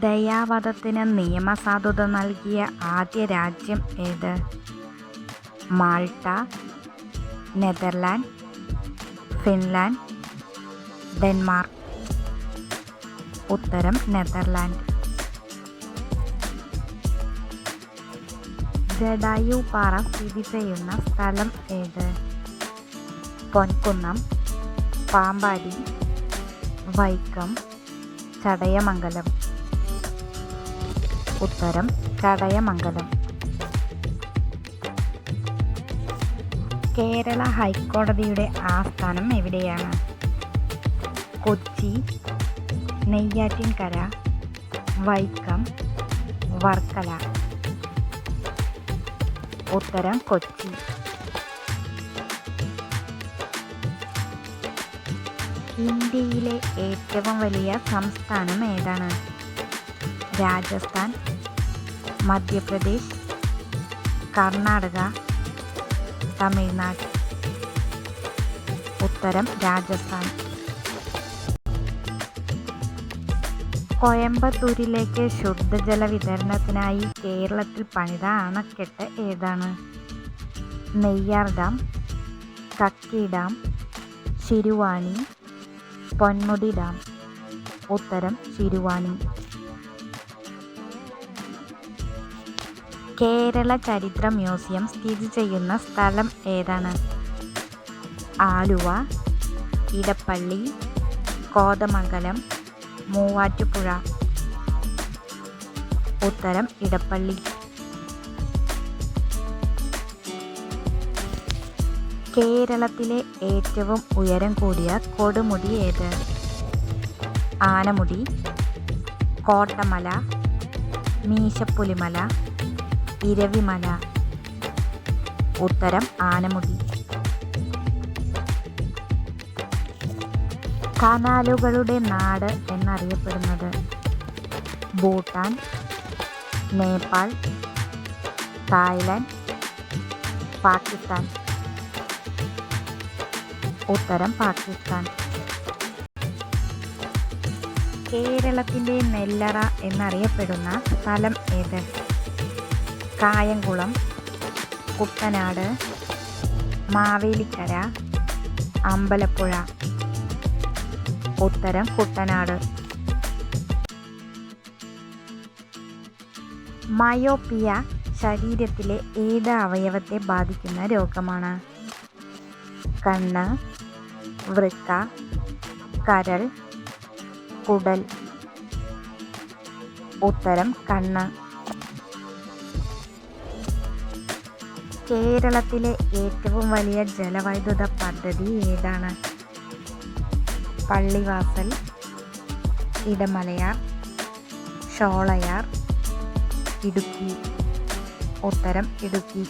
ദയാവധത്തിന് നിയമസാധുത നൽകിയ ആദ്യ രാജ്യം ഏത്? Malta, Netherland, Finland, Denmark. ഉത്തരം നെതർലാൻഡ്. ജടായു പാറ സ്ഥിതി ചെയ്യുന്ന സ്ഥലം ഏത്? പൊൻകുന്നം, പാമ്പാടി, വൈക്കം, ചടയമംഗലം. ഉത്തരം ചടയമംഗലം. കേരള ഹൈക്കോടതിയുടെ ആസ്ഥാനം എവിടെയാണ്? കൊച്ചി, നെയ്യാറ്റിൻകര, വൈക്കം, വർക്കല. ഉത്തരം കൊച്ചി. ഇന്ത്യയിലെ ഏറ്റവും വലിയ സംസ്ഥാനം ഏതാണ്? രാജസ്ഥാൻ, മധ്യപ്രദേശ്, കർണാടക, തമിഴ്നാട്. ഉത്തരം രാജസ്ഥാൻ. കോയമ്പത്തൂരിലേക്ക് ശുദ്ധജല വിതരണത്തിനായി കേരളത്തിൽ പണിത അണക്കെട്ട് ഏതാണ്? Neyyar dam, Kakki dam, Siruvani, Ponmudi dam. ഉത്തരം ശിരുവാണി. കേരള ചരിത്ര മ്യൂസിയം സ്ഥിതി ചെയ്യുന്ന സ്ഥലം ഏതാണ്? ആലുവ, ഇടപ്പള്ളി, കോതമംഗലം, മൂവാറ്റുപുഴ. ഉത്തരം ഇടപ്പള്ളി. കേരളത്തിലെ ഏറ്റവും ഉയരം കൂടിയ കൊടുമുടി ഏത്? ആനമുടി, കോട്ടമല, മീശപ്പുലിമല, ഇരവിമല. ഉത്തരം ആനമുടി. കനാലുകളുടെ നാട് എന്നറിയപ്പെടുന്നത്? ഭൂട്ടാൻ, നേപ്പാൾ, തായ്ലൻഡ്, പാകിസ്ഥാൻ. ഉത്തരം പാകിസ്ഥാൻ. കേരളത്തിൻ്റെ നെല്ലറ എന്നറിയപ്പെടുന്ന സ്ഥലം ഏത്? കായംകുളം, കുട്ടനാട്, മാവേലിക്കര, അമ്പലപ്പുഴ. ഉത്തരം കുട്ടനാട്. മയോപ്പിയ ശരീരത്തിലെ ഏത് അവയവത്തെ ബാധിക്കുന്ന രോഗമാണ്? കണ്ണ്, വൃക്ക, കരൾ, കുടൽ. ഉത്തരം കണ്ണ്. കേരളത്തിലെ ഏറ്റവും വലിയ ജലവൈദ്യുത പദ്ധതി ഏതാണ്? പള്ളിവാസൽ, ഇടമലയാർ, ഷോളയാർ, ഇടുക്കി. ഉത്തരം ഇടുക്കി.